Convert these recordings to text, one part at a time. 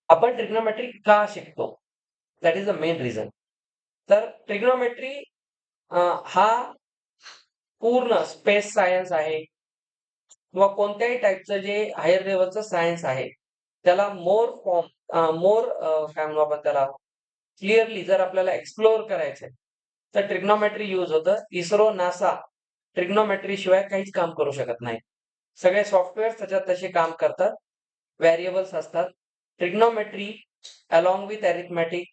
आपण ट्रिग्नोमेट्री का शिकतो? That is the main reason. तर ट्रिग्नोमेट्री हा पूर्ण स्पेस सायन्स आहे किंवा कोणत्याही टाइपचं जे हायर लेव्हलचं सायन्स आहे, त्याला मोर काय म्हणू आपण त्याला क्लिअरली जर आपल्याला एक्सप्लोर करायचंय, तर ट्रिग्नोमेट्री यूज होतं. इस्रो, नासा ट्रिग्नोमेट्री शिवाय काहीच काम करू शकत नाही. सगळे सॉफ्टवेअर त्याच्यात तसे काम करतात. व्हेरिएबल्स असतात. Trigonometry along with arithmetic,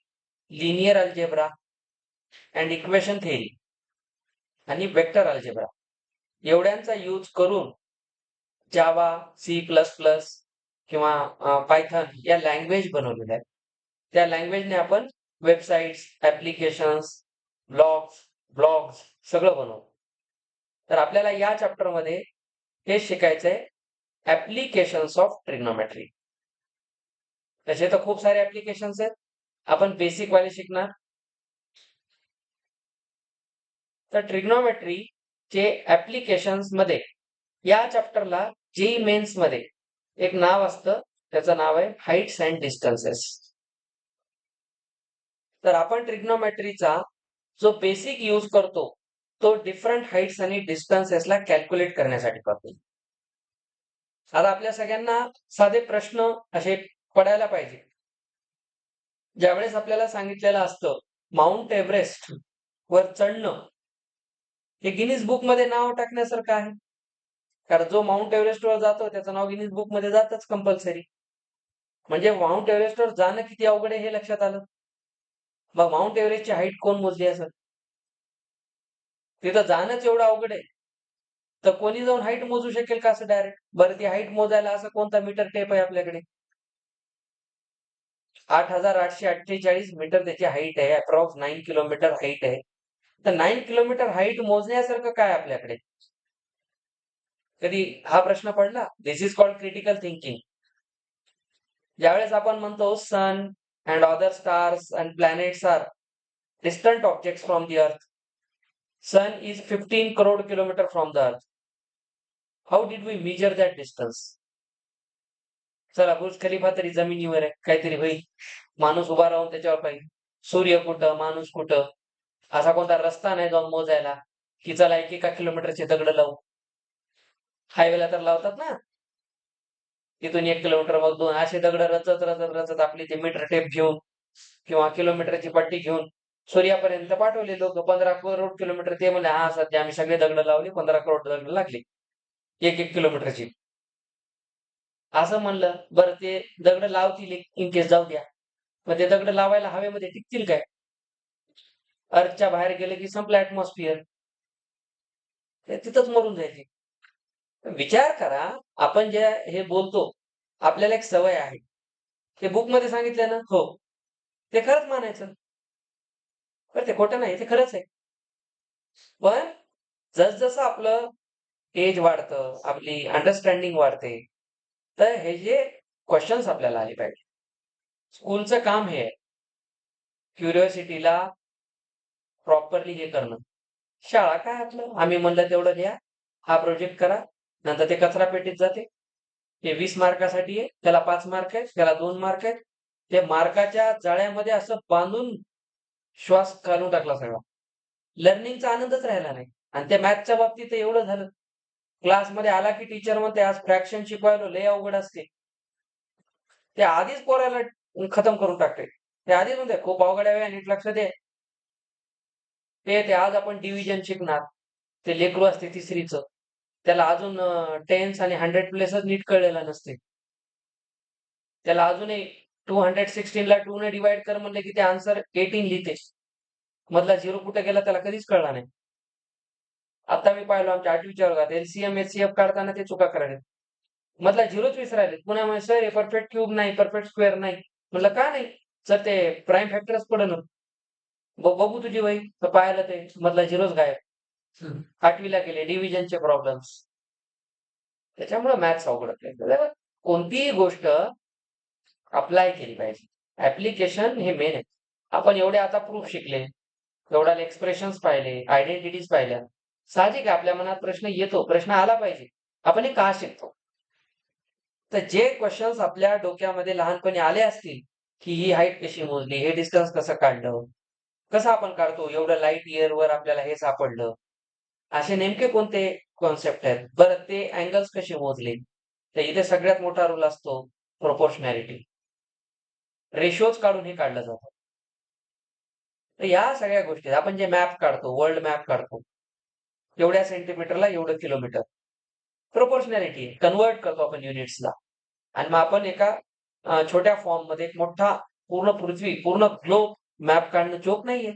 linear algebra and equation theory आणि वेक्टर अल्जेब्रा एवढ्यांचा यूज करून जावा, सी प्लस प्लस किंवा पायथन या लँग्वेज बनवलेल्या आहेत. त्या लँग्वेजने आपण वेबसाईट्स, ऍप्लिकेशन्स, ब्लॉग्स सगळं बनवतो. तर आपल्याला या चॅप्टरमध्ये हे शिकायचंय ऍप्लिकेशन्स ऑफ ट्रिग्नोमेट्री. तसे तर खूप सारे ऍप्लिकेशन्स आहेत. आपण बेसिक वाले शिकणार. तर ट्रिग्नोमेट्री चे ऍप्लिकेशन्स मध्ये या चॅप्टरला जेई मेन्स मध्ये एक नाव असतं, त्याचं नाव आहे हाईट्स अँड डिस्टन्सेस. तर आपण ट्रिग्नोमेट्रीचा जो बेसिक यूज करतो तो डिफरंट हाईट्स आणि डिस्टन्सेसला कॅल्क्युलेट करण्यासाठी करतो. आता आपल्या सगळ्यांना साधे प्रश्न असे पडायला पाहिजे. ज्यावेळेस आपल्याला सांगितलेलं असतं माउंट एव्हरेस्ट वर चढणं हे गिनीज बुक मध्ये नाव टाकण्यासारखं आहे. कारण जो माउंट एव्हरेस्ट वर जातो त्याचं नाव गिनीज बुक मध्ये जातच कंपल्सरी. म्हणजे माउंट एव्हरेस्ट वर जाणं किती अवघड आहे हे लक्षात आलं. मग माउंट एव्हरेस्टची हाईट कोण मोजली असेल? तिथं जाणंच एवढं अवघड आहे. तर कोणी जाऊन हाईट मोजू शकेल का असं डायरेक्ट? बरं, ती हाईट मोजायला असं कोणता मीटर टेप आहे आपल्याकडे? 8,848 मीटर त्याची हाईट आहे. अप्रॉक्स 9 किलोमीटर हाईट आहे. तर 9 किलोमीटर हाईट मोजण्यासारखं काय आपल्याकडे? कधी हा प्रश्न पडला? This is called critical thinking. ज्यावेळेस आपण म्हणतो sun and other stars and planets are distant objects from the earth. Sun is 15 crore kilometer from the earth. How did we measure that distance? चला, बुर्ज खलिफा तरी जमिनीवर आहे, काहीतरी होईल. माणूस उभा राहून त्याच्यावर पाहिजे. सूर्य कुठं, माणूस कुठं, असा कोणता रस्ता नाही जाऊन मोजायला की चला 1 किलोमीटरचे दगड लावू. हायवेला तर लावतात ना, तिथून 1 किलोमीटर मग 2 असे दगड रचत रचत रचत आपली ते मीटर टेप घेऊन किंवा किलोमीटरची पट्टी घेऊन सूर्यापर्यंत पाठवले लोक. 15 करोड किलोमीटर. ते म्हणले हा सध्या आम्ही सगळे दगड लावले, 15 करोड दगड लागले 1 किलोमीटरची. असं म्हणलं, बरं ते दगड लावतील इन केस, जाऊ द्या. मग ते दगड लावायला हवेमध्ये टिकतील काय? अर्थच्या बाहेर गेले की संपलं ऍटमॉस्फिअर, ते तिथंच मरून जायचे. विचार करा, आपण जे हे बोलतो आपल्याला एक सवय आहे. ते बुक मध्ये सांगितलं ना, हो ते खरंच मानायचं. बरं, ते खोटं नाही, ते खरंच आहे. पण जसजसं आपलं एज वाढतं, आपली अंडरस्टँडिंग वाढते, तर हे जे क्वेश्चन्स आपल्याला आले पाहिजे. स्कूलचं काम हे आहे, क्युरिओसिटीला प्रॉपरली हे करणं. शाळा काय आपलं, आम्ही म्हणलं तेवढं लिहा, हा प्रोजेक्ट करा, नंतर ते कचरा पेटीत जाते. हे 20 मार्कासाठी आहे, त्याला 5 मार्क आहेत, त्याला 2 मार्क आहेत. ते मार्काच्या जाळ्यामध्ये असं बांधून श्वास घालून टाकला सगळा. लर्निंगचा आनंदच राहिला नाही. आणि त्या मॅथच्या बाबतीत तर एवढं झालं. क्लासमध्ये आला की टीचर म्हणते आज फ्रॅक्शन शिकवायला लय अवघड असते. ते आधीच पोराला खतम करून टाकते. ते आधीच म्हणते खूप अवघड आहे, नीट लक्ष दे. ते आज आपण डिव्हिजन शिकणार. ते लेकरू असते तिसरीचं, त्याला अजून टेन्स आणि 100 प्लेसच नीट कळलेला नसते. त्याला अजूनही 216 ला 2 ने डिवाइड कर म्हणले की ते आन्सर 18 लिहिते. मधला झिरो कुठे गेला त्याला कधीच कळला नाही. आता मी पाहिलो आमच्या 8वीच्या वर्गात एलसीएम एचसीएफ काढताना ते चुका करायचे. मधला झिरोच विसरायले. पुन्हा म्हणे सर हे परफेक्ट क्यूब नाही, परफेक्ट स्क्वेअर नाही. म्हटलं का नाही? सर ते प्राईम फॅक्टरच पडलं. बघू तुझी वही. तर पाहायला ते मधला झिरोच गायब. 8वीला गेले डिव्हिजनचे प्रॉब्लेम्स. त्याच्यामुळे मॅथ्स अवघड आहे. कोणतीही गोष्ट अप्लाय केली पाहिजे. ऍप्लिकेशन हे मेन आहे. आपण एवढे आता प्रूफ शिकले, एवढ्या एक्सप्रेशन्स पाहिले, आयडेंटिटीज पाहिल्या. साहजिक आहे आपल्या मनात प्रश्न येतो, प्रश्न आला पाहिजे, आपण हे का शिकतो. तर जे क्वेश्चन्स आपल्या डोक्यामध्ये लहानपणी आले असतील, की ही हाईट कशी मोजली, हे डिस्टन्स कसं काढलं, कसं आपण काढतो, एवढं लाईट इयरवर आपल्याला हे सापडलं. असे नेमके कोणते कॉन्सेप्ट आहेत? बरं ते अँगल्स कसे मोजले? तर इथे सगळ्यात मोठा रूल असतो प्रोपोर्शनॅलिटी. रेशोज काढून हे काढलं जातं. तर या सगळ्या गोष्टी आपण जे मॅप काढतो, वर्ल्ड मॅप काढतो. एवढ्या सेंटीमीटरला एवढं किलोमीटर. प्रोपोर्शनॅलिटी कन्व्हर्ट करतो आपण युनिट्सला. आणि मग आपण एका छोट्या फॉर्ममध्ये एक मोठा पूर्ण पृथ्वी, पूर्ण ग्लोब मॅप काढणं जोक नाहीये.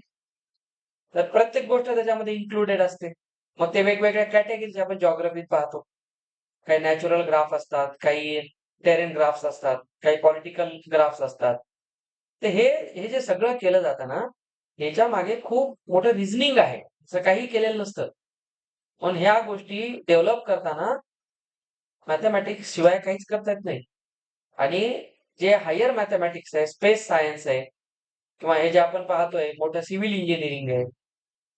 तर प्रत्येक गोष्ट त्याच्यामध्ये इन्क्लुडेड असते. मग ते वेगवेगळ्या कॅटेगरीज आपण जिओग्राफीत पाहतो. काही नॅचरल ग्राफ असतात, काही टेरेन ग्राफ्स असतात, काही पॉलिटिकल ग्राफ्स असतात. तर हे हे जे सगळं केलं जातं ना, ह्याच्या मागे खूप मोठं रिझनिंग आहे. असं काही केलेलं नसतं. पण ह्या गोष्टी डेव्हलप करताना मॅथेमॅटिक्स शिवाय काहीच करता येत नाही. आणि जे हायर मॅथेमॅटिक्स आहे, स्पेस सायन्स आहे किंवा हे जे आपण पाहतोय मोठं सिव्हिल इंजिनिअरिंग आहे.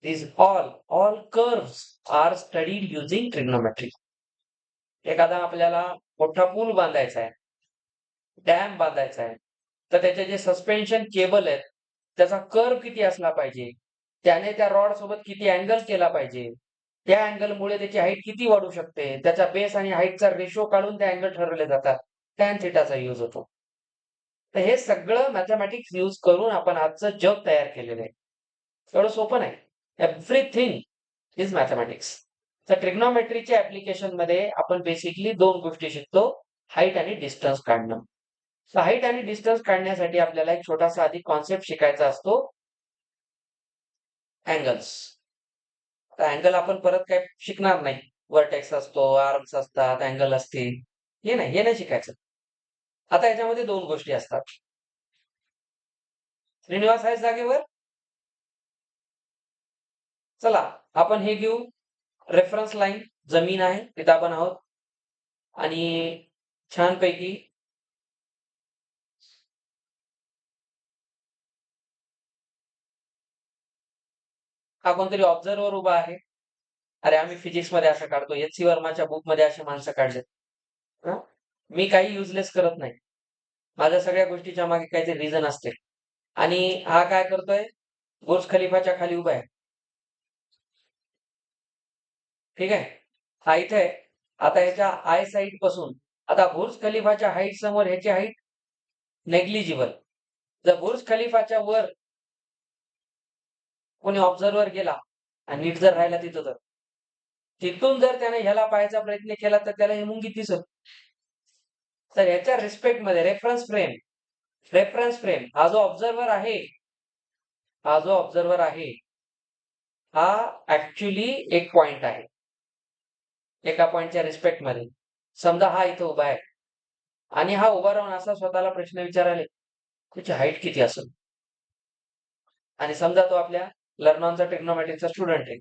these all curves are studied using trigonometry. एखादा आपल्याला मोठा पूल बांधायचा आहे, डॅम बांधायचा आहे, तर त्याचे जे सस्पेन्शन केबल आहेत, त्याचा कर्व किती असला पाहिजे, त्याने त्या रॉड सोबत किती अँगल केला पाहिजे, त्या अँगलमुळे त्याची हाईट किती वाढू शकते, त्याचा बेस आणि हाईटचा रेशो काढून ते अँगल ठरवले जातात. टॅन थिटाचा यूज होतो. तर हे सगळं मॅथेमॅटिक्स यूज करून आपण आजचं जग तयार केलेलं आहे. एवढं सोपं नाही. Everything is mathematics. तर ट्रिग्नोमेट्रीच्या ऍप्लिकेशनमध्ये आपण बेसिकली दोन गोष्टी शिकतो, हाईट आणि डिस्टन्स काढणं. तर हाईट आणि डिस्टन्स काढण्यासाठी आपल्याला एक छोटासा आधी कॉन्सेप्ट शिकायचा असतो, अँगल्स. तर अँगल आपण परत काय शिकणार नाही. वर्टेक्स असतो, आर्म्स असतात, अँगल असते. हे नाही शिकायचं. आता याच्यामध्ये दोन गोष्टी असतात. श्रीनिवास आहे जागेवर? चला आपण हे घेऊ, रेफरन्स लाईन जमीन आहे, तिथं आपण आहोत. आणि छानपैकी हा कोणतरी ऑब्झर्वर उभा आहे. अरे आम्ही फिजिक्स मध्ये असं काढतो, एच.सी. वर्माच्या बुक मध्ये असे माणसं काढलेत. हं? मी काही युजलेस करत नाही. माझ्या सगळ्या गोष्टीच्या मागे काहीतरी रिझन असते. आणि हा काय करतोय? बुर्ज खलिफाच्या खाली उभा आहे. ठीक आहे. हा इथे आहे. आता ह्याच्या आय साईड पासून, आता बुर्ज खलिफाच्या हाईट समोर ह्याची हाईट नेग्लिजिबल. जर बुर्ज खलिफाच्या वर कोणी ऑब्झर्वर गेला आणि नीट जर राहिला तिथं, तर तिथून जर त्याने ह्याला पाहायचा प्रयत्न केला तर त्याला हे मुंगीत दिसत. तर ह्याच्या रिस्पेक्ट मध्ये रेफरन्स फ्रेम हा जो ऑब्झर्वर आहे, हा ऍक्च्युली एक पॉइंट आहे. एका पॉइंटच्या रिस्पेक्ट मध्ये समजा हा इथं उभा आहे आणि हा उभा राहून असा स्वतःला प्रश्न विचारायला, त्याची हाईट किती असेल. आणि समजा तो आपल्या लर्नॉनचा टेक्नोमॅटिकचा स्टुडंट आहे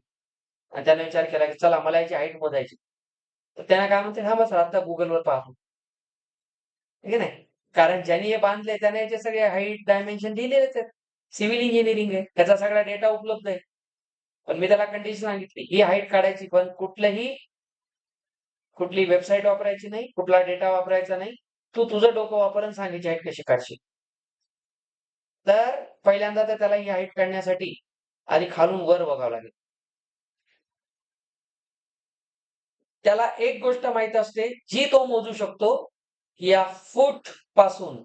आणि त्याने विचार केला की चला मला याची हाईट मोजायची. तर त्याने काय म्हणते, हा बस आता गुगलवर पाहतो. ठीक आहे नाही, कारण ज्यांनी हे बांधले त्याने याचे सगळे हाईट डायमेन्शन दिलेलेच आहेत. सिव्हिल इंजिनिअरिंग आहे, त्याचा सगळा डेटा उपलब्ध आहे. पण मी त्याला कंडिशन सांगितली, ही हाईट काढायची पण कुठली वेबसाईट वापरायची नाही, कुठला डेटा वापरायचा नाही. तू तुझं डोकं वापरून सांगायची हाईट कशी काढशील. तर पहिल्यांदा तर त्याला ही हाईट काढण्यासाठी आधी खालून वर बघावं लागेल. त्याला एक गोष्ट माहित असते, जी तो मोजू शकतो, या फूट पासून,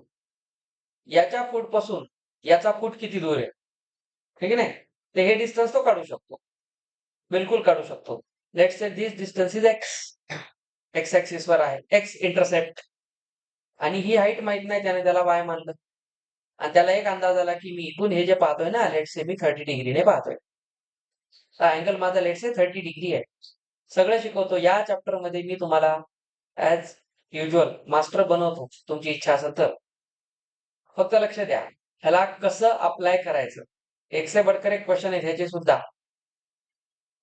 याच्या फूट पासून याचा फूट किती दूर आहे. ठीक आहे नाही, तर हे डिस्टन्स तो काढू शकतो, बिलकुल काढू शकतो. Let's say this distance is x axis वर आहे, एक्स इंटरसेप्ट. आणि ही हाईट माहित नाही, त्याने त्याला वाय मानलं. आणि त्याला एक अंदाज आला की मी इथून हे जे पाहतोय ना, लेट्स से मी 30 डिग्रीने पाहतोय. हा अँगल माझा लेट्स से 30 डिग्री आहे. सगळं शिकवतो या चॅप्टर मध्ये मी तुम्हाला, ऍज युज्युअल मास्टर बनवतो, तुमची इच्छा असेल तर. फक्त लक्ष द्या, ह्याला कसं अप्लाय करायचं. एक से बढ़कर एक क्वेश्चन आहे ह्याचे सुद्धा.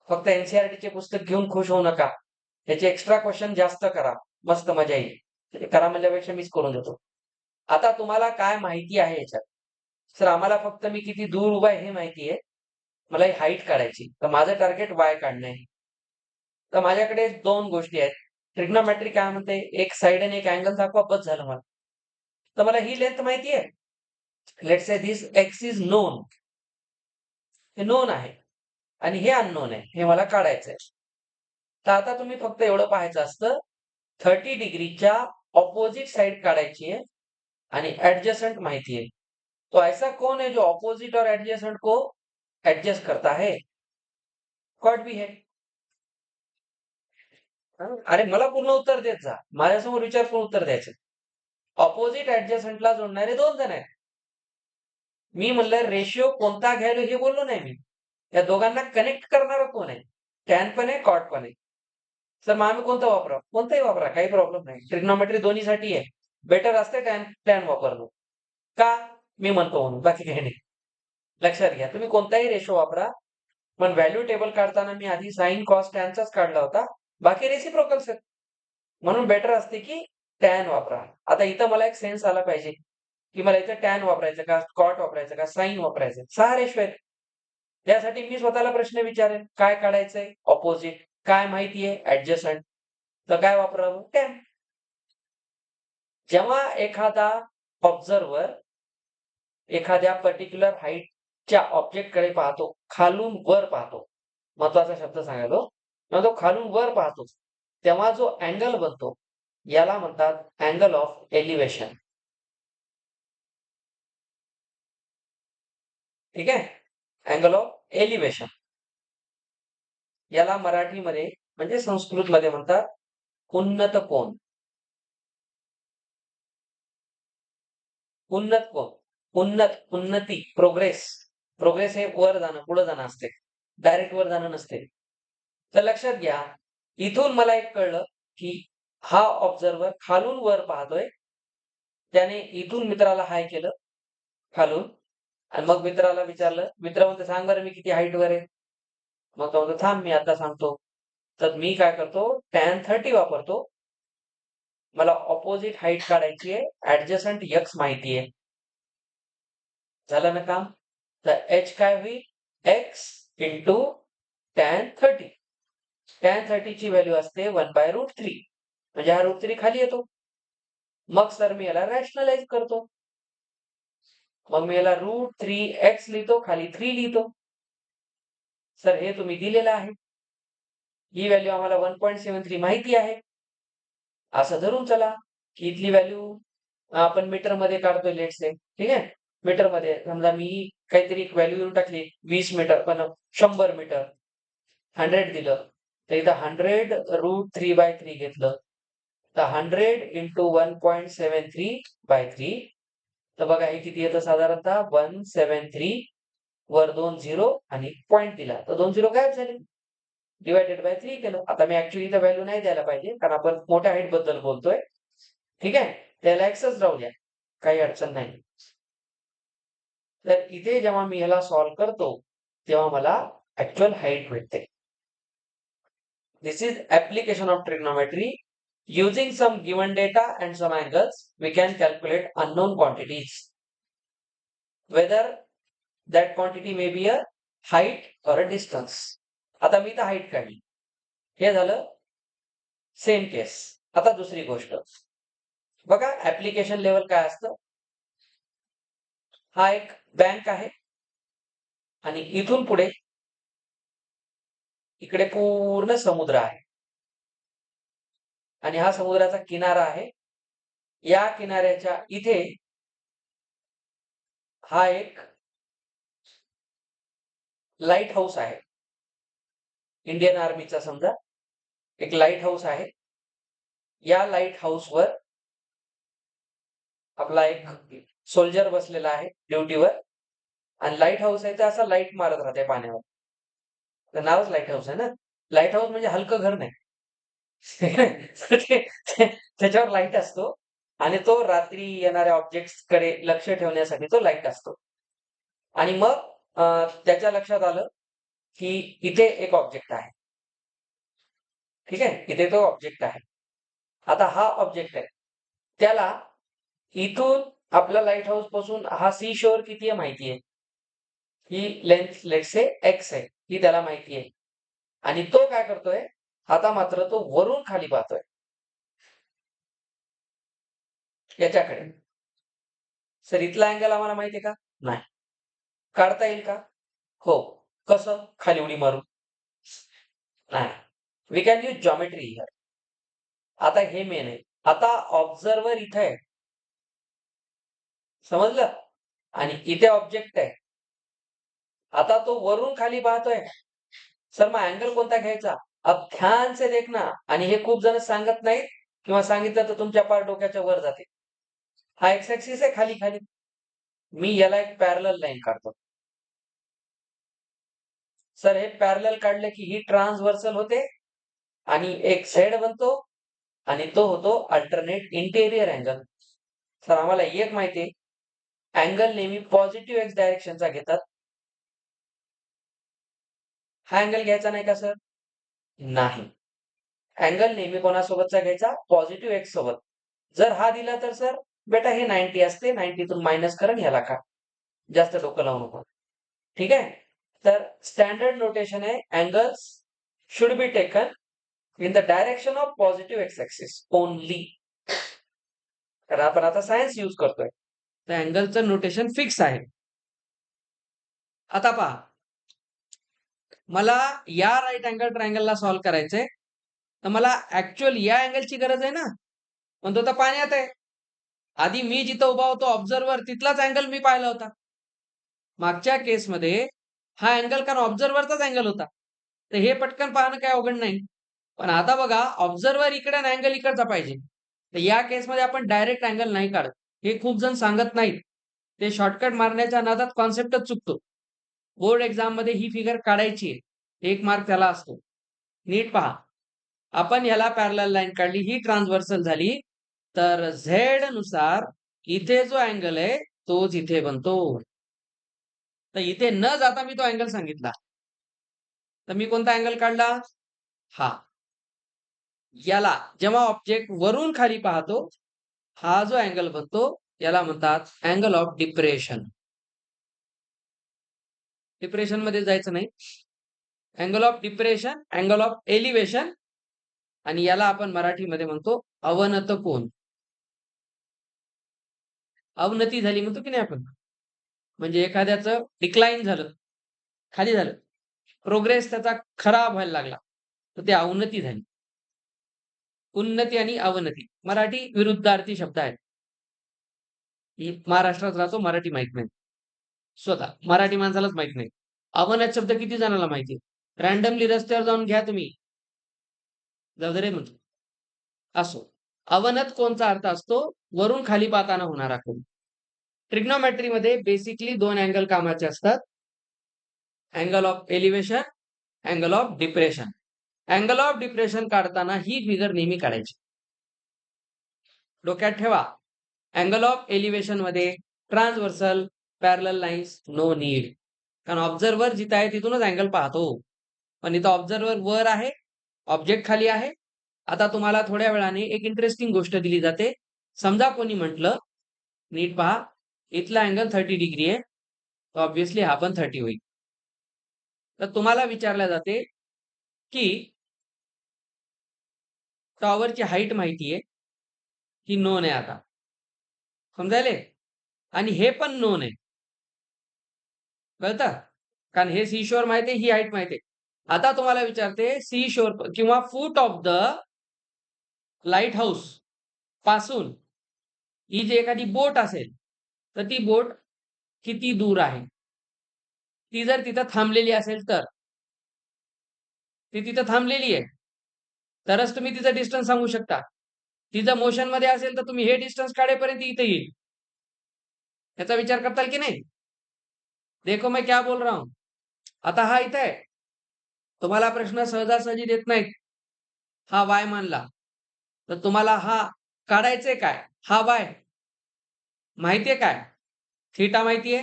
फक्त एनसीईआरटीचे पुस्तक घेऊन खुश होऊ नका. ह्याचे एक्स्ट्रा क्वेश्चन जास्त करा, मस्त मजा येईल. करा म्हणल्यापेक्षा मीच करून देतो. आता तुम्हाला काय माहिती आहे याच्यात? सर आम्हाला फक्त मी किती दूर उभा आहे हे माहिती आहे, मला ही हाईट काढायची, तर माझं टार्गेट वाय काढणं आहे. तर माझ्याकडे दोन गोष्टी आहेत. ट्रिग्नोमेट्री काय म्हणते, एक साइड आणि एक अँगल दाखवा, बस झालं मला. तर मला ही लेंथ माहिती आहे. Let's say this x is non, हे नोन आहे आणि हे अननोन आहे, हे मला काढायचं आहे. तर आता तुम्ही फक्त एवढं पाहायचं असतं, 30 डिग्रीच्या ऑपोजिट साइड काढायची आहे आणि ऍडजस्टंट माहिती है. तो ऐसा कौन है जो ऑपोजिट और एडजेसेंट को एडजस्ट करता है? कॉट भी है. अरे मला पूर्ण उत्तर देत जा, माझ्यासमोर विचार करून उत्तर द्यायचं. ऑपोजिट ऍडजस्टंटला जोडणारे 2 जण आहेत. मी म्हणलं रेशिओ कोणता घ्यायला हे बोललो नाही मी. या दोघांना कनेक्ट करणारा कोण आहे? टॅन पण आहे, कॉट पण आहे. सर मग आम्ही कोणतं वापरा? कोणतंही वापरा, काही प्रॉब्लेम नाही. ट्रिग्नोमेट्री दोन्हीसाठी आहे. बेटर असते टॅन वापरणं. का? मी म्हणतो म्हणून, बाकी काही नाही. लक्षात घ्या, तुम्ही कोणताही रेशो वापरा, पण व्हॅल्यू टेबल काढताना मी आधी साइन कॉस टॅनचाच काढला होता. बाकी रेसिप्रोकल्स आहेत. म्हणून बेटर असते की टॅन वापरा. आता इथं मला एक सेन्स आला पाहिजे की मला इथं टॅन वापरायचं का, कॉट वापरायचं का, साइन वापरायचं. 6 रेशो आहेत. त्यासाठी मी स्वतःला प्रश्न विचारेन, काय काढायचंय? ऑपोजिट. काय माहितीये? ऍडजस्टंट. तर काय वापरावं? टॅन. जेव्हा एखादा ऑब्झर्वर एखाद्या पर्टिक्युलर हाईटच्या ऑब्जेक्टकडे पाहतो, खालून वर पाहतो, महत्वाचा शब्द सांगायलो, जेव्हा तो खालून वर पाहतो, तेव्हा जो अँगल बनतो, याला म्हणतात अँगल ऑफ एलिव्हेशन. ठीक आहे? Angle of elevation. याला मराठीमध्ये म्हणजे संस्कृतमध्ये म्हणतात उन्नत कोन. उन्नत कोन. उन्नत, उन्नती, प्रोग्रेस. प्रोग्रेस हे वर जाणं, पुढे जाणं असते. डायरेक्ट वर जाणं नसते. तर लक्षात घ्या, इथून मला एक कळलं की हा ऑब्झर्वर खालून वर पाहतोय. त्याने इथून मित्राला हाय केलं खालून आणि मग मित्राला विचारलं. मित्र म्हणतो सांग बरं मी किती हाईट वर आहे. मग तो म्हणतो थांब मी आता सांगतो. तर मी काय करतो, टॅन 30 वापरतो. मला ऑपोजिट हाईट काढायची आहे, ऍडजस्टंट एक्स माहिती आहे. झालं ना काम? तर एच काय होईल? X into tan 30. टॅन 30 ची व्हॅल्यू असते 1/√3. म्हणजे हा √3 खाली येतो. मग सर मी याला रॅशनलाइज करतो. मग मी याला √3x लिहितो, खाली 3 लिहितो. सर हे तुम्ही दिलेलं आहे. ही व्हॅल्यू आम्हाला 1.73 माहिती आहे. असं धरून चला की इथली व्हॅल्यू आपण मीटर मध्ये काढतोय लेट्स से. ठीक आहे? मीटर मध्ये समजा मी काहीतरी एक व्हॅल्यू देऊन टाकली 20 मीटर, पण 100 मीटर, 100 दिलं. तर इथं 100√3/3 घेतलं. तर 100 इंटू 1.73/3. तर बघा हे किती येतं साधारणतः 173. वर 2 झिरो आणि पॉईंट दिला, तर 2 झिरो गायब झाले. डिवायडेड बाय 3 केलं. आता मी ऍक्च्युअली इथं व्हॅल्यू नाही द्यायला पाहिजे, कारण आपण मोठ्या हाईट बद्दल बोलतोय. ठीक आहे? त्याला एक्सच राहू द्या, काही अडचण नाही. तर इथे जेव्हा मी ह्याला सॉल्व्ह करतो, तेव्हा मला ऍक्च्युअल हाईट भेटते. This is application of trigonometry. Using some given data and some angles, we can calculate unknown quantities. Whether that quantity may be a height or a distance. आता मी तर हाईट काढली. हे झालं same केस. आता दुसरी गोष्ट बघा, ऍप्लिकेशन लेवल काय असतं. हा एक बँक आहे आणि इथून पुढे इकडे पूर्ण समुद्र आहे आणि हा समुद्राचा किनारा आहे. या किनाऱ्याच्या इथे हा एक लाईट हाऊस आहे. इंडियन आर्मीचा समजा एक लाईट हाऊस आहे. या लाईट हाऊसवर आपला एक सोल्जर बसलेला आहे ड्युटीवर आणि लाईट हाऊस आहे तर असा लाईट मारत राहते पाण्यावर. तर नावच लाईट हाऊस आहे ना. लाईट हाऊस म्हणजे हलकं घर नाही. त्याच्यावर लाईट असतो आणि तो रात्री येणाऱ्या ऑब्जेक्ट्स कडे लक्ष ठेवण्यासाठी तो लाईट असतो. आणि मग त्याच्या लक्षात आलं की इथे एक ऑब्जेक्ट आहे. ठीक आहे? इथे तो ऑब्जेक्ट आहे. आता हा ऑब्जेक्ट आहे, त्याला इथून आपल्या लाईट हाऊस पासून हा सी शोर किती आहे माहिती आहे. ही लेंथ लेट्स से एक्स आहे, ही त्याला माहिती आहे. आणि तो काय करतोय, आता मात्र तो वरून खाली पाहतोय. याच्याकडे. सर इथला अँगल आम्हाला माहिती आहे का? नाही. काढता येईल का? हो. कसं? खाली उडी मारून? नाही. We can use geometry here. आता हे मेन आहे. आता ऑब्झर्वर इथे आहे. समजलं? आणि इथे ऑब्जेक्ट आहे. आता तो वरून खाली पाहतोय. सर मग अँगल कोणता घ्यायचा? अब ध्यान से देखना. आणि हे खूप जण सांगत नाहीत किंवा सांगितलं तर तुमच्या पार डोक्याच्या वर जाते. हा एक्स ऍक्सिस आहे खाली खाली. मी याला एक पॅरलल लाईन काढतो. सर हे पॅरलल काढलं की ही ट्रान्सव्हर्सल होते आणि एक झेड बनतो आणि तो होतो अल्टरनेट इंटेरियर अँगल. सर आम्हाला एक माहिती आहे, अँगल नेहमी पॉझिटिव्ह एक्स डायरेक्शनचा घेतात. हा अँगल घ्यायचा नाही का सर? नाही. अँगल नेहमी कोणासोबतचा घ्यायचा? पॉझिटिव्ह एक्स सोबत. जर हा दिला तर सर बेटा हे 90 असते, 90तून मायनस करून ह्याला का. जास्त डोकं लावू नको. ठीक आहे. तर स्टँडर्ड नोटेशन आहे, angles should be taken in the direction of positive x axis only. कारण आपण आता सायन्स यूज करतोय, तर अँगलचं नोटेशन फिक्स आहे. आता पहा, मला या राईट अँगल ट्रायंगलला सॉल्व्ह करायचंय, तर मला ऍक्च्युअल या अँगलची गरज आहे ना, पण तो तर पाण्यात आहे. आधी मी जिथं उभा होतो ऑब्झर्वर तिथलाच अँगल मी पाहिला होता. मागच्या केसमध्ये हा अँगल कारण ऑब्झर्वरचाच अँगल होता, तर हे पटकन पाहणं काही अवघड नाही. पण आता बघा, ऑब्झर्वर इकडे आणि अँगल इकडचा पाहिजे. तर या केसमध्ये आपण डायरेक्ट अँगल नाही काढत. हे खूप जण सांगत नाहीत. ते शॉर्टकट मारण्याच्या नादात कॉन्सेप्टच चुकतो. बोर्ड एक्झाम मध्ये ही फिगर काढायची आहे. 1 मार्क त्याला असतो. नीट पहा. आपण याला पॅरलल लाईन काढली, ही ट्रान्सव्हर्सल झाली, तर झेड नुसार इथे जो अँगल आहे तोच इथे बनतो. तर इथे न जाता मी तो अँगल सांगितला. तर मी कोणता अँगल काढला? हा. याला जेव्हा ऑब्जेक्ट वरून खाली पाहतो, हा जो अँगल बनतो याला म्हणतात अँगल ऑफ डिप्रेशन. डिप्रेशन मध्ये जायचं नाही. Angle of depression, angle of elevation, आणि याला आपण मराठीमध्ये म्हणतो अवनत कोन. अवनती झाली म्हणतो की नाही आपण, म्हणजे एखाद्याचं डिक्लाइन झालं, खाली झालं, प्रोग्रेस त्याचा खराब व्हायला लागला, तर ते अवनती झाली. उन्नती आणि अवनती मराठी विरुद्धार्थी शब्द आहेत. ही महाराष्ट्रात राहतो, मराठी माहित नाही. स्वतः मराठी माणसालाच माहित नाही. अवनत शब्द किती जणांना माहिती? रॅन्डमली रस्त्यावर जाऊन घ्या तुम्ही, जाऊ दे रे म्हणतो. असो, अवनत कोणचा अर्थ असतो? वरून खाली पाहताना होणारा कोन. ट्रिग्नोमेट्रीमध्ये बेसिकली 2 अँगल कामाचे असतात, angle of elevation, angle of depression. Angle of depression काढताना ही फिगर नेहमी काढायची. डोक्यात ठेवा, अँगल ऑफ एलिव्हेशन मध्ये transversal parallel lines no need. कारण ऑब्झर्वर जिथं आहे तिथूनच अँगल पाहतो. पण इथं ऑब्झर्वर वर आहे, ऑब्जेक्ट खाली आहे. आता तुम्हाला थोड्या वेळाने एक इंटरेस्टिंग गोष्ट दिली जाते. समजा कोणी म्हटलं, नीट पहा, इथला अँगल 30 डिग्री आहे, तर ऑब्व्हियसली हा पण 30 होईल. तर तुम्हाला विचारल्या जाते की टॉवरची हाईट माहिती आहे, ही नोन आहे आता. समजायले? आणि हे पण नोन आहे. कळतं? कारण हे सी शोर माहिती आहे, ही हाईट माहिती आहे. आता तुम्हाला विचारते, सी शोर किंवा फूट ऑफ द लाईट हाऊस पासून ही जी एखादी बोट असेल, तर ती बोट किती दूर आहे? ती जर तिथं थांबलेली असेल तर, ती तिथं थांबलेली आहे, तरच तुम्ही तिचं डिस्टन्स सांगू शकता. ती जर मोशन मध्ये असेल तर तुम्ही हे डिस्टन्स काढेपर्यंत इथे येईल. याचा विचार करताल की नाही? देखो मैं क्या बोल रहा हूं. आता हा इथे आहे, तुम्हाला प्रश्न सहजासहजी देत नाहीत. हा वाय मानला, तर तुम्हाला हा काढायचे काय? हा वाय माहितीये काय? थीटा माहितीये,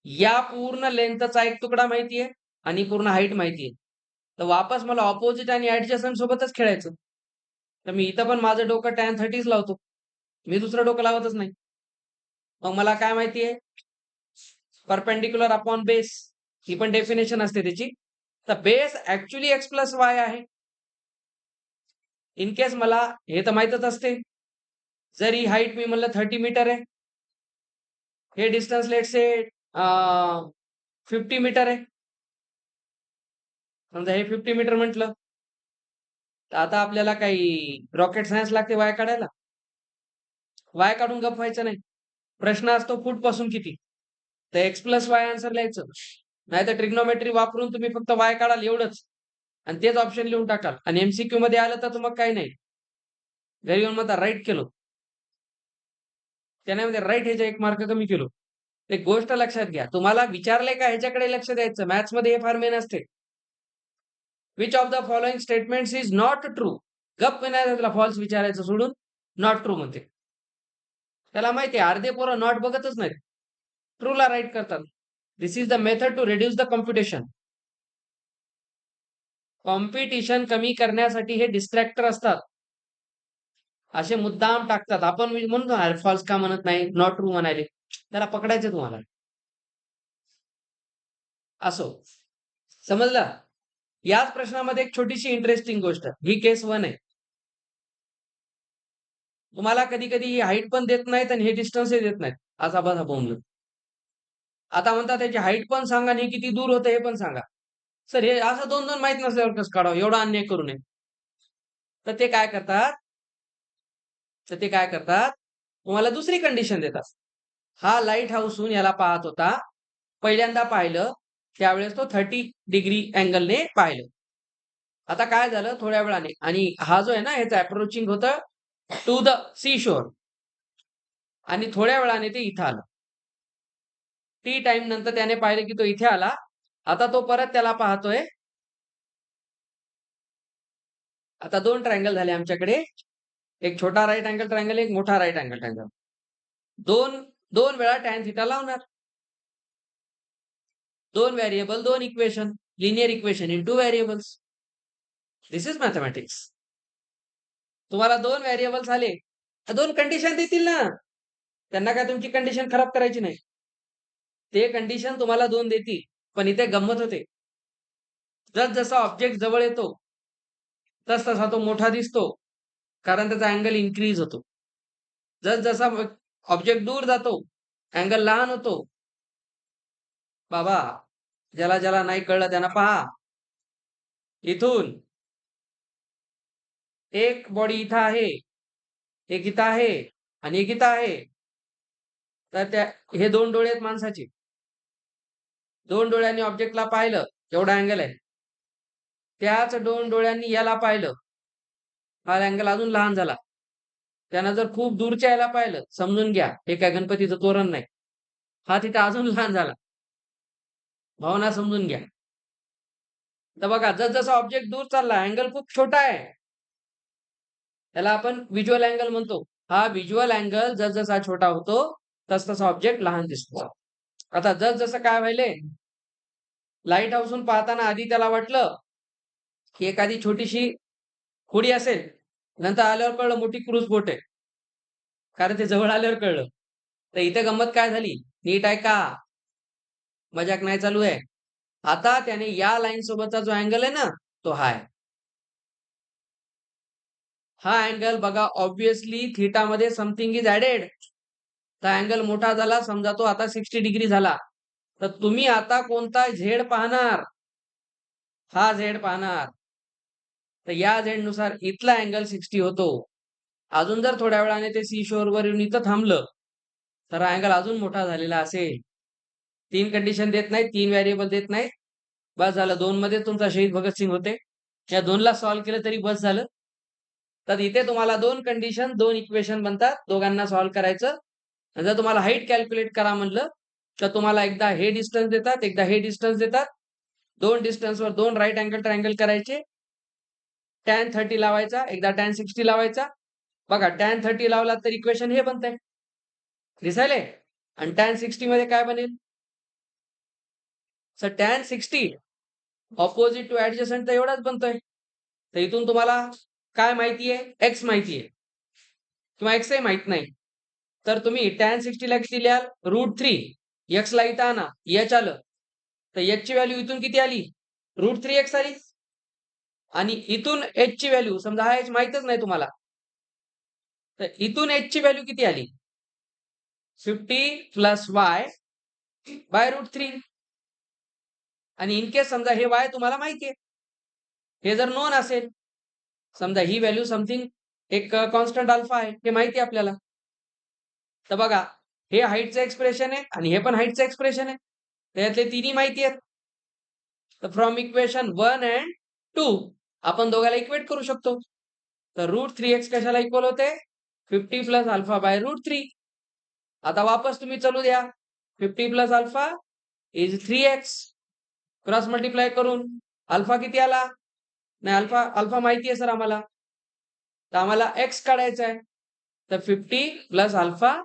या पूर्ण लेंथचा एक तुकडा माहितीये आणि पूर्ण हाईट माहितीये. तर वापस मला ऑपोजिट आणि ऍडजस्टंट सोबतच खेळायचं. तर मी इथं पण माझं डोकं tan 30 लावतो. मी दुसरं डोकं लावतच नाही. मग मला काय माहितीये? परपेंडिक्युलर अपॉन बेस, ही पण डेफिनेशन असते त्याची. तर base actually x plus y आहे. इन केस मला हे तर माहितच असते, जर ही हाईट मी म्हणलं 30 मीटर आहे, हे डिस्टन्स लेट्स से 50 मीटर आहे. समजा हे 50 मीटर म्हटलं, तर आता आपल्याला काही रॉकेट सायन्स लागते वाय काढायला. वाय काढून गप्प व्हायचं नाही. प्रश्न असतो फूट पासून किती, तर एक्स प्लस वाय आन्सर लिहायचं. नाही तर ट्रिग्नोमेट्री वापरून तुम्ही फक्त वाय काढाल एवढंच आणि तेच ऑप्शन लिहून टाकाल आणि एमसीक्यू मध्ये आलं तर मग काही नाही, घरी येऊन म्हणता राईट केलो, त्याने म्हणजे राईट ह्याच्या 1 मार्क कमी केलो. एक गोष्ट लक्षात घ्या, तुम्हाला विचारलंय का ह्याच्याकडे लक्ष द्यायचं. मॅथ्स मध्ये हे फार मेन असते. Which of the following statements is not true. गप्प नाही त्याला फॉल्स विचारायचं सोडून नॉट ट्रू म्हणते. त्याला माहिती आहे अर्धे पोरं नॉट बघतच नाहीत, ट्रूला राईट करतात. This is the method to reduce the competition. Competition कमी करण्यासाठी हे डिस्ट्रॅक्टर असतात, असे मुद्दाम टाकतात. आपण म्हणतो फॉल्स का म्हणत नाही, नॉट ट्रू म्हणाले, त्याला पकडायचं तुम्हाला. असो, समजलं. याच प्रश्नामध्ये एक छोटीशी इंटरेस्टिंग गोष्ट, ही केस 1 आहे. तुम्हाला कधी कधी ही हाईट पण देत नाहीत आणि हे डिस्टन्सही देत नाहीत, असा बसा बोंबलत. आता म्हणतात त्याची हाईट पण सांगा आणि हे किती दूर होतं हे पण सांगा. सर हे असं दोन दोन माहित नसल्यावर कसं काढावं, एवढा अन्याय करू नये. तर ते काय करतात, तुम्हाला दुसरी कंडिशन देतात. हा लाईट हाऊसहून याला पाहत होता, पहिल्यांदा पाहिलं त्यावेळेस तो 30 डिग्री अँगलने पाहिलं. आता काय झालं थोड्या वेळाने, आणि हा जो आहे ना ह्याचं अप्रोचिंग होतं टू द सी शोर, आणि थोड्या वेळाने ते इथं आलं. टी टाइम नंतर त्याने पाहिलं की तो इथे आला. आता तो परत त्याला पाहतोय. आता 2 ट्रायंगल झाले आमच्याकडे, एक छोटा राईट अँगल ट्रायंगल, एक मोठा राईट अँगल ट्रायंगल. दोन वेळा टॅन थिटा लावणार. 2 variable, 2 equation, linear equation in 2 variables. This is mathematics. तुम्हाला 2 व्हेरिएबल्स आले, 2 कंडिशन देतील ना. त्यांना काय तुमची कंडिशन खराब करायची नाही. ते कंडिशन तुम्हाला 2 देतील, पण इथे गंमत होते. जसा ऑब्जेक्ट जवळ येतो तसा तो मोठा दिसतो, कारण त्याचा अँगल इन्क्रीज होतो. जसा ऑब्जेक्ट दूर जातो अँगल लहान होतो. बाबा, ज्याला ज्याला नाही कळलं त्यांना पहा, इथून एक बॉडी इथं आहे, एक इथं आहे आणि एक इथं आहे. तर त्या हे 2 डोळे आहेत माणसाचे. 2 डोळ्यांनी ऑब्जेक्टला पाहिलं, एवढा अँगल आहे. त्याच 2 डोळ्यांनी याला पाहिलं, हा अँगल अजून लहान झाला. त्यानं जर खूप दूरच्या याला पाहिलं, समजून घ्या हे काय गणपतीचं तोरण नाही, हा तिथं अजून लहान झाला. भावना समजून घ्या. तर बघा, जसं ऑब्जेक्ट दूर चालला अँगल खूप छोटा आहे, त्याला आपण व्हिज्युअल अँगल म्हणतो. हा व्हिज्युअल अँगल जसा छोटा होतो तसा ऑब्जेक्ट लहान दिसतो. आता जसं काय व्हायलंय, लाईट हाऊसहून पाहताना आधी त्याला वाटलं की एखादी छोटीशी खोडी असेल, नंतर आल्यावर कळलं मोठी क्रूज बोट आहे, कारण ते जवळ आल्यावर कळलं. तर इथे गंमत काय झाली, नीट आहे का, मजाक नाही चालू आहे. आता त्याने या लाईन सोबतचा जो अँगल आहे ना, तो हा आहे. हा अँगल बघा, ऑब्विसली थीटा मध्ये समथिंग इज ऍडेड. तर अँगल मोठा झाला, समजा तो आता 60 डिग्री झाला. तर तुम्ही आता कोणता झेड पाहणार, हा झेड पाहणार. तर या झेड नुसार इथला अँगल 60 होतो. अजून जर थोड्या वेळाने ते सी शोर वर येऊन इथं थांबलं तर हा अँगल अजून मोठा झालेला असेल. 3 कंडिशन देत नाहीत, 3 व्हेरिएबल देत नाहीत. बस झालं, 2 मध्ये तुमचा शहीद भगतसिंग होते. या 2 ला सॉल्व्ह केलं तरी बस झालं. तर इथे तुम्हाला 2 कंडिशन, 2 इक्वेशन बनतात, दोघांना सॉल्व्ह करायचं. जर तुम्हाला हाईट कॅल्क्युलेट करा म्हणलं तर तुम्हाला एकदा हे डिस्टन्स देतात, एकदा हे डिस्टन्स देतात. 2 डिस्टन्सवर 2 राईट अँगल ट्रायंगल करायचे. टॅन 30 लावायचा, एकदा टॅन 60 लावायचा. बघा, टॅन 30 लावला तर इक्वेशन हे बनतंय, दिसायले. आणि टॅन 60 मध्ये काय बनेल, sir tan 60 opposite to adjacent तर एवढाच बनतोय. तर इथून तुम्हाला काय माहिती आहे, एक्स माहिती आहे किंवा एक्स माहित नाही. तर तुम्ही टॅन 60 ला किती लिहाल, √3. एक्स ला इथं आणा, एच आलं. तर एच ची व्हॅल्यू इथून किती आली, √3x आली. आणि इथून एच ची व्हॅल्यू समजा हा एच माहितच नाही तुम्हाला, तर इथून h ची व्हॅल्यू किती आली? 50 प्लस y बाय √3. आणि इन केस समजा हे y तुम्हाला माहिती आहे, हे जर नोन असेल, समजा ही व्हॅल्यू समथिंग एक कॉन्स्टंट अल्फा आहे, हे माहिती आहे आपल्याला. तर बघा, हे हाईटचं एक्सप्रेशन आहे आणि हे पण हाईटचं एक्सप्रेशन आहे. त्यातले तिन्ही माहिती आहेत. तर फ्रॉम इक्वेशन 1 अँड 2 आपण दोघांना इक्वेट करू शकतो. तर √3x कशाला इक्वल होते? 50 प्लस अल्फा बाय √3. आता वापस तुम्ही चालू द्या. 50 plus alpha is 3x. Cross multiply करून अल्फा किती आला? नाही, अल्फा अल्फा माहिती आहे सर आम्हाला. तर आम्हाला x काढायचा आहे. तर 50 प्लस अल्फा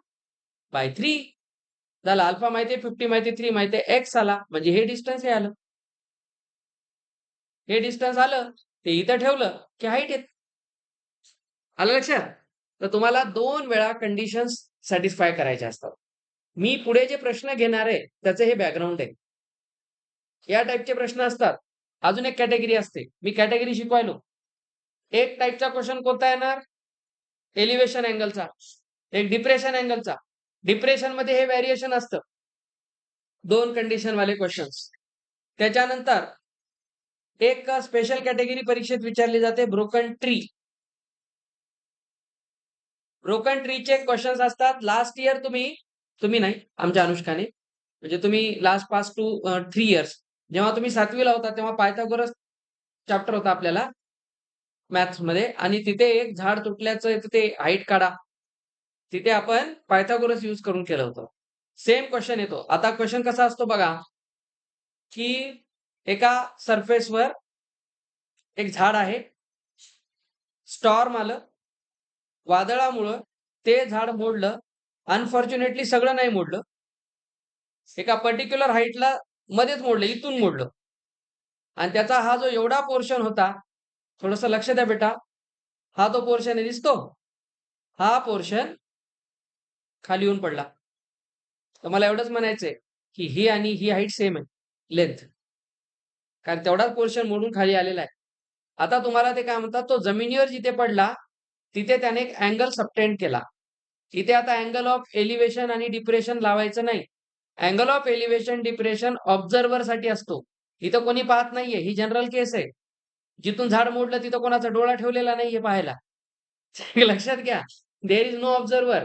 बाय 3 झाला. अल्फा माहिती आहे, 50 माहिती आहे, 3 माहिती आहे, x आला. म्हणजे हे डिस्टन्स हे आलं. हे डिस्टन्स आलं, ते इथं ठेवलं की हाईट येत. आलं लक्षात? तर तुम्हाला 2 वेळा कंडिशन्स सॅटिस्फाय करायच्या असतात. मी पुढे जे प्रश्न घेणार आहे त्याचे हे बॅकग्राऊंड आहे. या टाईपचे प्रश्न असतात. अजून एक कॅटेगरी असते. मी कॅटेगरी शिकवायलो. एक टाईपचा क्वेश्चन कोणता येणार? एलिव्हेशन अँगलचा. एक डिप्रेशन अँगलचा. डिप्रेशन मध्ये हे व्हेरिएशन असतं. 2 कंडिशन वाले क्वेश्चन्स. त्याच्यानंतर एक स्पेशल कॅटेगरी परीक्षेत विचारली जाते, ब्रोकन ट्री. ब्रोकन ट्रीचे क्वेश्चन्स असतात. लास्ट इयर तुम्ही नाही, आमच्या अनुष्काने, म्हणजे तुम्ही लास्ट पास टू 3 इयर्स, जेव्हा तुम्ही 7वीला होता तेव्हा पायथागोरस चॅप्टर होता आपल्याला मॅथ्स मध्ये, आणि तिथे एक झाड तुटल्याचं तिथे हाईट काढा, तिथे आपण पायथागोरस यूज करून केलं होतं. सेम क्वेश्चन येतो. आता क्वेश्चन कसा असतो बघा, की एका सरफेसवर एक झाड आहे, स्टॉर्म आलं, वादळामुळं ते झाड मोडलं. अनफॉर्च्युनेटली सगळं नाही मोडलं, एका पर्टिक्युलर हाईटला मध्येच मोडलं, इथून मोडलं. आणि त्याचा हा जो एवढा पोर्शन होता, थोडस लक्ष द्या बेटा, हा तो पोर्शन आहे दिसतो, हा पोर्शन खाली येऊन पडला. तर मला एवढंच म्हणायचंय की ही आणि ही हाईट सेम आहे, लेंथ, कारण तेवढाच पोर्शन मोडून खाली आलेला आहे. आता तुम्हाला ते काय म्हणतात, तो जमिनीवर जिथे पडला तिथे त्याने एक अँगल सबटेंड केला. इथे आता अँगल ऑफ एलिव्हेशन आणि डिप्रेशन लावायचं नाही. Angle of elevation depression observer साठी असतो. इथं कोणी पाहत नाहीये, ही जनरल केस आहे. जिथून झाड मोडलं तिथं कोणाचा डोळा ठेवलेला नाहीये पाहायला. लक्षात घ्या, देर इज नो ऑब्झर्वर.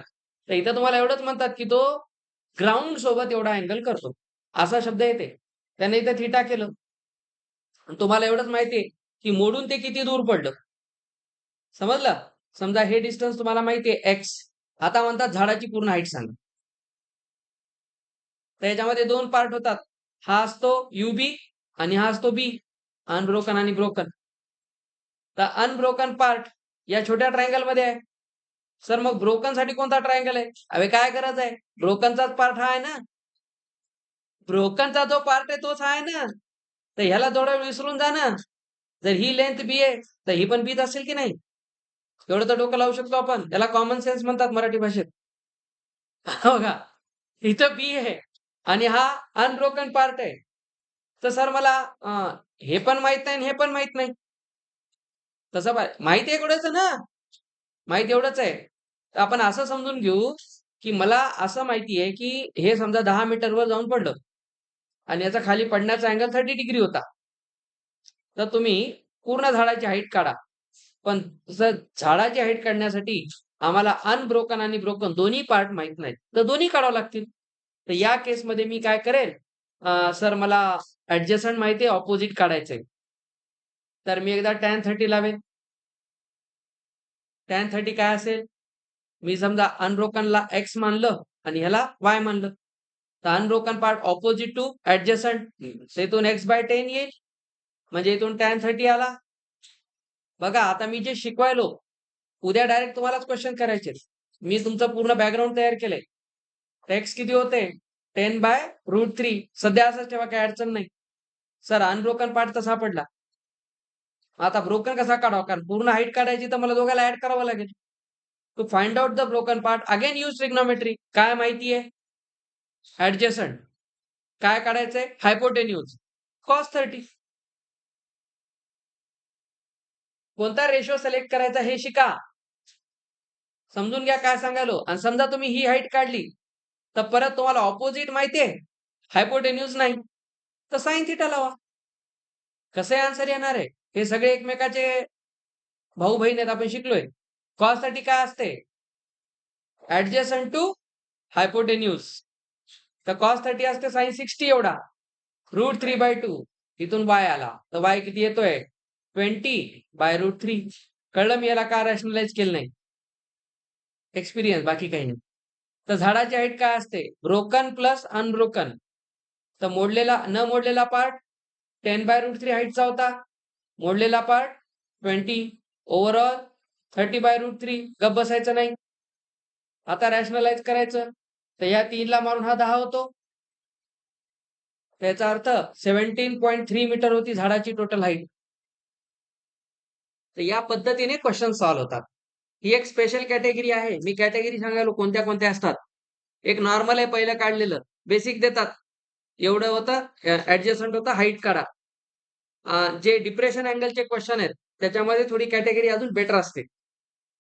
तर इथं तुम्हाला एवढंच म्हणतात की तो ग्राउंड सोबत एवढा अँगल करतो, असा शब्द येते. त्याने इथं थिटा केलं. तुम्हाला एवढंच माहितीये की मोडून ते किती दूर पडलं, समजलं? समजा हे डिस्टन्स तुम्हाला माहितीये x. आता म्हणतात झाडाची पूर्ण हाईट सांगा. तर याच्यामध्ये 2 पार्ट होतात. हा असतो UB आणि हा असतो B, अनब्रोकन आणि ब्रोकन. तर अनब्रोकन पार्ट या छोट्या ट्रायंगल मध्ये आहे. सर मग ब्रोकन साठी कोणता ट्रायंगल आहे? अरे काय गरज आहे, ब्रोकनचाच पार्ट हा आहे ना. ब्रोकनचा जो पार्ट आहे तोच हा आहे ना. तर ह्याला थोडं विसरून जा ना. जर ही लेंथ B आहे तर ही पण बीच असेल की नाही? एवढं तर डोकं लावू शकतो आपण. याला कॉमन सेन्स म्हणतात मराठी भाषेत. हो का? इथं बी आहे आणि हा अनब्रोकन पार्ट आहे. तर सर मला हे पण माहित नाही आणि हे पण माहित नाही. तसं माहिती आहे एवढंच ना, माहिती एवढंच आहे. तर आपण असं समजून घेऊ की मला असं माहिती आहे की हे समजा 10 मीटरवर जाऊन पडलं आणि याचा खाली पडण्याचा अँगल 30 डिग्री होता. तर तुम्ही पूर्ण झाडाची हाईट काढा. पण जर झाडाची हाईट काढण्यासाठी आम्हाला अनब्रोकन आणि ब्रोकन दोन्ही पार्ट माहित नाहीत, तर दोन्ही काढावं लागतील. तर या केसमध्ये मी काय करेल, सर मला ऍडजस्टंट माहिती आहे, ऑपोजिट काढायचंय. तर मी एकदा tan 30 लावेल. tan 30 काय असेल? मी समजा अनब्रोकनला x मानलं आणि ह्याला y मानलं. तर unbroken part opposite to adjacent, इथून x/10 येईल, म्हणजे इथून tan 30 आला. बघा आता मी जे शिकवायलो, उद्या डायरेक्ट तुम्हालाच क्वेश्चन करायचे. मी तुमचं पूर्ण बॅकग्राऊंड तयार केलंय. एक्स किती होते? 10/√3. सध्या असंच ठेवा, काही अडचण नाही. सर अनब्रोकन पार्ट तर सापडला. आता ब्रोकन कसा काढावा? कारण पूर्ण हाईट काढायची तर मला दोघांना ऍड करावं लागेल. To find out the broken part again use trigonometry. काय माहितीये? ऍडजसंट. काय काढायचंय? हायपोटेन्यूज. cos 30. कोणता रेशो सिलेक्ट करायचा हे शिका. समजून घ्या काय सांगायलो. आणि समजा तुम्ही ही हाईट काढली तर परत तुम्हाला ऑपोजिट माहितीये, हायपोटेन्यूज नाही, तर साइन थिटा लावा. कसं आन्सर येणार आहे? हे सगळे एकमेकाचे भाऊ बहीण आहेत, आपण शिकलोय. कॉस साठी काय असते? Adjacent to hypotenuse. तर कॉस 30 असते साइन 60 एवढा, √3/2. इथून y आला तर y किती येतोय? 20/√3. कळलं मी याला का रॅशनलाइज केलं नाही? एक्सपिरियन्स, बाकी काही नाही. तर झाडाची हाईट काय असते? Broken plus unbroken. तर न मोडलेला पार्ट 10/√3 हाईटचा होता, मोडलेला पार्ट 20. ओव्हरऑल 30/√3. गप बसायचं नाही. आता रॅशनलाइज करायचं. तर या 3 ला मारून हा 10 होतो. त्याचा अर्थ 17.3 मीटर होती झाडाची टोटल हाईट. तर या पद्धतीने क्वेश्चन सॉल्व्ह होतात. ही एक स्पेशल कॅटेगरी आहे. मी कॅटेगरी सांगायला कोणत्या कोणत्या असतात. एक नॉर्मल आहे, पहिलं काढलेलं बेसिक देतात, एवढं होतं, ऍडजस्टंट होतं, हाईट काढा. जे डिप्रेशन अँगलचे क्वेश्चन आहेत त्याच्यामध्ये थोडी कॅटेगरी अजून बेटर असते.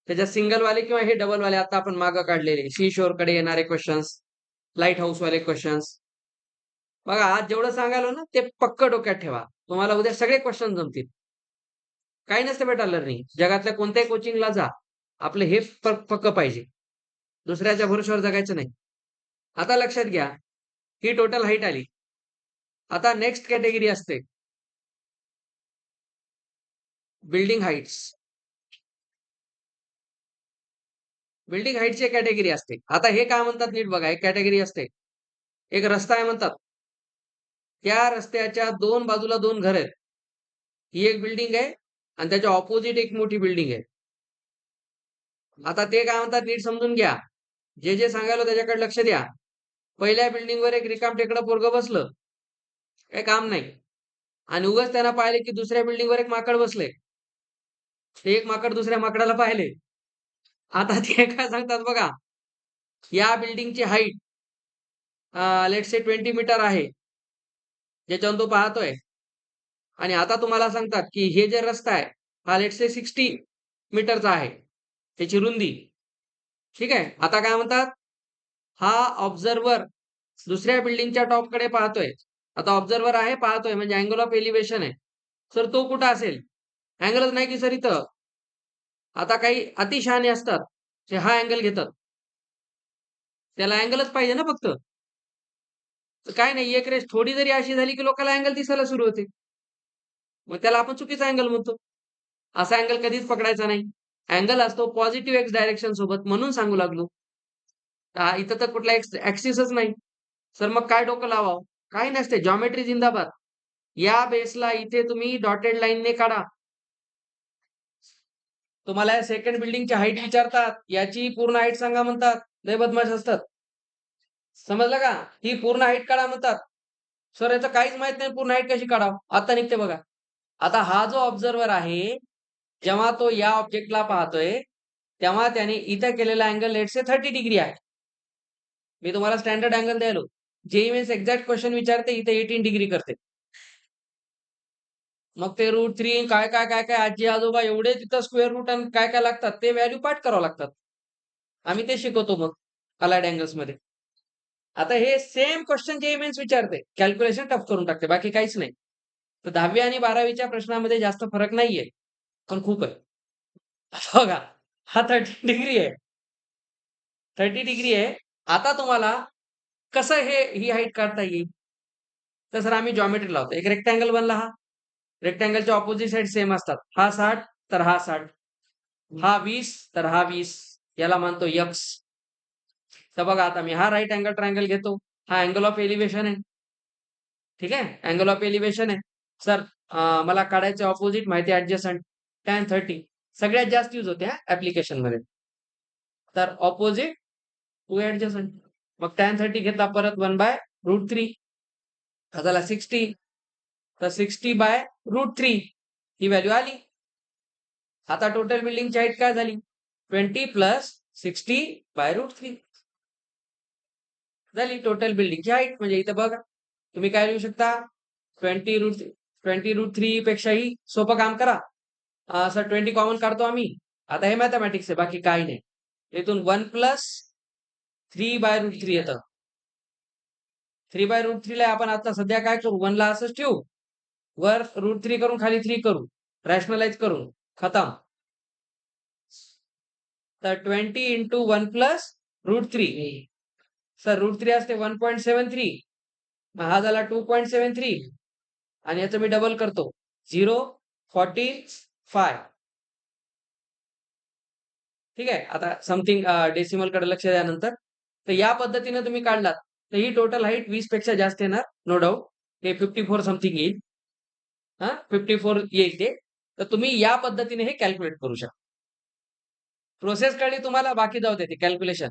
त्याच्यात सिंगल वाले किंवा हे डबल वाले आता आपण मागं काढलेले सी शोर कडे येणारे क्वेश्चन्स, लाईट हाऊस वाले क्वेश्चन्स. बघा आज जेवढं सांगायलो ना ते पक्क डोक्यात ठेवा, तुम्हाला उद्या सगळे क्वेश्चन जमतील. काही नसते बेटा लर्निंग, जगातल्या कोणत्याही कोचिंगला जा, आपलं हे पक्क पाहिजे, दुसऱ्याच्या भरोश्यावर जगायचं नाही. आता लक्षात घ्या, ही टोटल हाईट आली. आता नेक्स्ट कॅटेगरी असते बिल्डिंग हाईट्स. बिल्डिंग हाईटची कॅटेगरी असते. आता हे काय म्हणतात नीट बघा, एक कॅटेगरी असते. एक रस्ता आहे म्हणतात, त्या रस्त्याच्या 2 बाजूला 2 घर आहेत. ही एक बिल्डिंग आहे आणि त्याच्या ऑपोजिट एक मोठी बिल्डिंग आहे. आता ते काय म्हणतात नीट समजून घ्या. जे जे सांगायला त्याच्याकडे लक्ष द्या. पहिल्या बिल्डिंगवर एक रिकाम टेकडं पोरगं बसलं, काही काम नाही, आणि उगाच त्यांना पाहिले की दुसऱ्या बिल्डिंगवर एक माकड बसले. ते एक माकड दुसऱ्या माकडाला पाहिले. आता ते काय सांगतात बघा, या बिल्डिंगची हाईट लेट्स से 20 मीटर आहे, ज्याच्यावर तो पाहतोय. आणि आता तुम्हाला सांगतात की हे जे रस्ता आहे हा लेट्स से 60 मीटरचा आहे, त्याची रुंदी. ठीक आहे. आता काय म्हणतात, हा ऑब्झर्वर दुसऱ्या बिल्डिंगच्या टॉपकडे पाहतोय. आता ऑब्झर्वर आहे, पाहतोय, म्हणजे अँगल ऑफ एलिव्हेशन आहे. सर तो कुठं असेल? अँगलच नाही की सर इथं. आता काही अतिशहाणे असतात, ते हा अँगल घेतात, त्याला अँगलच पाहिजे ना फक्त. तर काय नाही, एक रेस थोडी जरी अशी झाली की लोकांना अँगल दिसायला सुरू होते, मग त्याला आपण चुकीचा अँगल म्हणतो. असा अँगल कधीच पकडायचा नाही. अँगल असतो पॉझिटिव्ह एक्स डायरेक्शन सोबत, म्हणून सांगू लागलो. इथं तर कुठला ऍक्सिसच नाही. सर मग काय डोकं लावावं? काही नसते, जॉमेट्री जिंदाबाद. या बेसला इथे तुम्ही डॉटेड लाईनने काढा. तुम्हाला सेकंड बिल्डिंगची हाईट विचारतात, याची पूर्ण हाईट सांगा म्हणतात, लय बदमाश असतात. समजलं का? ही पूर्ण हाईट काढा म्हणतात. सर याचं काहीच माहित नाही, पूर्ण हाईट कशी काढावं? आता निघते बघा. आता हा जो ऑब्झर्वर आहे, जेव्हा तो या ऑब्जेक्टला पाहतोय तेव्हा त्याने इथं केलेला अँगल लेट्स से 30 डिग्री आहे. मी तुम्हाला स्टँडर्ड अँगल द्यायलो. जेईई मेन्स एक्झॅक्ट क्वेश्चन विचारते, इथे 18 डिग्री करते. मग ते √3 काय काय काय काय आजी आजोबा एवढे तिथं स्क्वेअर रूट आणि काय काय लागतात, ते व्हॅल्यू पाठ करावं लागतात. आम्ही ते शिकवतो मग अलाइड अँगल्स मध्ये. आता हे सेम क्वेश्चन जेईई मेन्स विचारते, कॅल्क्युलेशन टफ करून टाकते, बाकी काहीच नाही. तर 10वी आणि 12वीच्या प्रश्नामध्ये जास्त फरक नाहीये, पण खूप आहे. बघा, हा 30 डिग्री आहे, 30 डिग्री आहे. आता तुम्हाला कसं ही हाईट काढता येईल? तर सर आम्ही जॉमेट्री लावतो. एक रेक्टँगल बनला, हा रेक्टँगलच्या ऑपोजिट साइड सेम असतात. हा 60 तर हा 60, हा 20 तर हा 20, याला मानतो एक्स. तर बघा आता मी हा राईट अँगल ट्रायंगल घेतो, हा अँगल ऑफ एलिव्हेशन आहे. ठीक आहे, अँगल ऑफ एलिव्हेशन आहे. सर मला काढायचे ऑपोजिट माहिती ऍडजस्टंट tan 30 सगळ्यात जास्त यूज होते ऍप्लिकेशन मध्ये. तर ऑपोजिट टू ऍडजस्टंट, मग tan 30 घेतला, परत 1/√3 झाला 60, तर 60/√3 ही व्हॅल्यू आली. आता टोटल बिल्डिंगची हाईट काय झाली? 20 + 60/√3 झाली टोटल बिल्डिंगची हाईट. म्हणजे इथं बघा तुम्ही काय लिहू शकता, 20√3 पेक्षाही सोपं काम करा. सर 20 कॉमन काढतो आम्ही. आता हे मॅथमॅटिक्स आहे, बाकी काही नाही. इथून 1+3/√3 येतं. 3/√3 ला आपण आता सध्या काय करू, 1 ला असंच ठेवू, वर √3 करून खाली 3 करू, रॅशनलाइज करून खतम. तर 20 into 1+√3. सर √3 असते 1.73, मग हा झाला 2.73 आणि याचं मी डबल करतो 0.45. ठीक आहे. आता समथिंग डेसिमल कडे लक्ष द्यानंतर तर या पद्धतीने तुम्ही काढलात तर ही टोटल हाईट 20 पेक्षा जास्त येणार, नो डाऊट. हे 54 समथिंग येईल. 54 येईल ते. तर तुम्ही या पद्धतीने हे कॅल्क्युलेट करू शकता. प्रोसेस कळली तुम्हाला, बाकी जाऊ दे ते कॅल्क्युलेशन.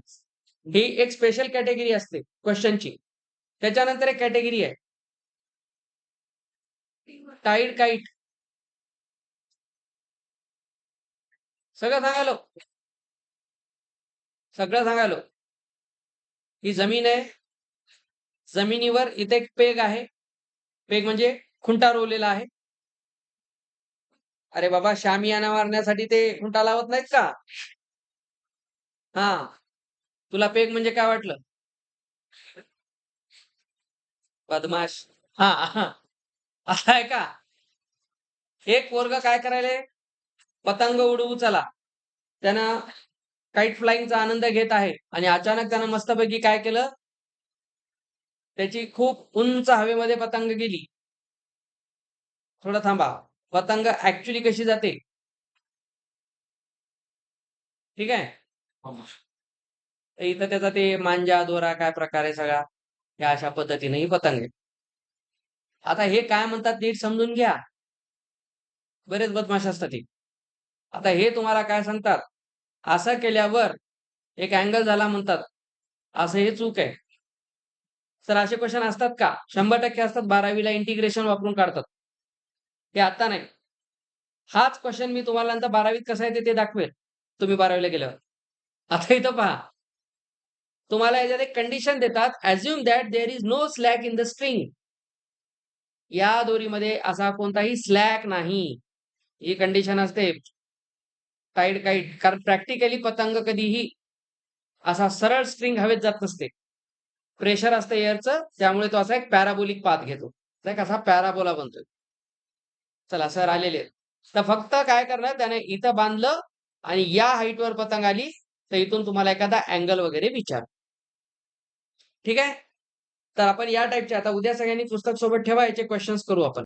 ही एक स्पेशल कॅटेगरी असते क्वेश्चनची. त्याच्यानंतर एक कॅटेगरी आहे टाईड काईट. सगळं सांगालो. सगळं सांगालो. ही जमीन आहे. जमिनीवर इथे एक पेग आहे. पेग म्हणजे खुंटा रोवलेला आहे. अरे बाबा, शामियाना मारण्यासाठी ते खुंटा लावत नाहीत का? हा, तुला पेग म्हणजे काय वाटलं? बदमाश. हा हा, असं आहे का? एक पोरग काय करायले, पतंग उडवू चला. त्यानं काईट फ्लाइंगचा आनंद घेत आहे आणि अचानक त्यानं मस्तपैकी काय केलं, त्याची खूप उंच हवेमध्ये पतंग गेली. थोडं थांबा. पतंग ऍक्च्युली कशी जाते? ठीक आहे. तर इथं त्याचा ते मांजा दोरा काय प्रकार आहे सगळा, या अशा पद्धतीने ही पतंग आहे. आता हे काय म्हणतात नीट समजून घ्या. बरेच बदमाश असतात ते. आता हे तुम्हाला काय सांगतात, असं केल्यावर एक अँगल झाला म्हणतात, असं हे चूक आहे. सर असे क्वेश्चन असतात का? 100% असतात. 12वीला इंटिग्रेशन वापरून काढतात. हे आता नाही. हाच क्वेश्चन मी तुम्हाला नंतर 12वीत कसा येते ते दाखवेल, तुम्ही 12वीला गेल्यावर. आता इथं पहा, तुम्हाला याच्यात एक कंडिशन देतात, assume that there is no slack in the string. या दोरीमध्ये असा कोणताही स्लॅक नाही. ही कंडिशन असते टाईड काईट. कारण प्रॅक्टिकली पतंग कधीही असा सरळ स्ट्रिंग हवेत जात नसते. प्रेशर असतं एअरचं, त्यामुळे तो असा एक पॅराबोलिक पाथ घेतो. एक असा पॅराबोला बनतोय. चला सर आलेले आहेत. तर फक्त काय करणार, त्याने इथं बांधलं आणि या हाईटवर पतंग आली तर इथून तुम्हाला एखादा अँगल वगैरे विचार. ठीक आहे. तर आपण या टाईपचे आता उद्या सगळ्यांनी पुस्तक सोबत ठेवा, याचे क्वेश्चन्स करू आपण.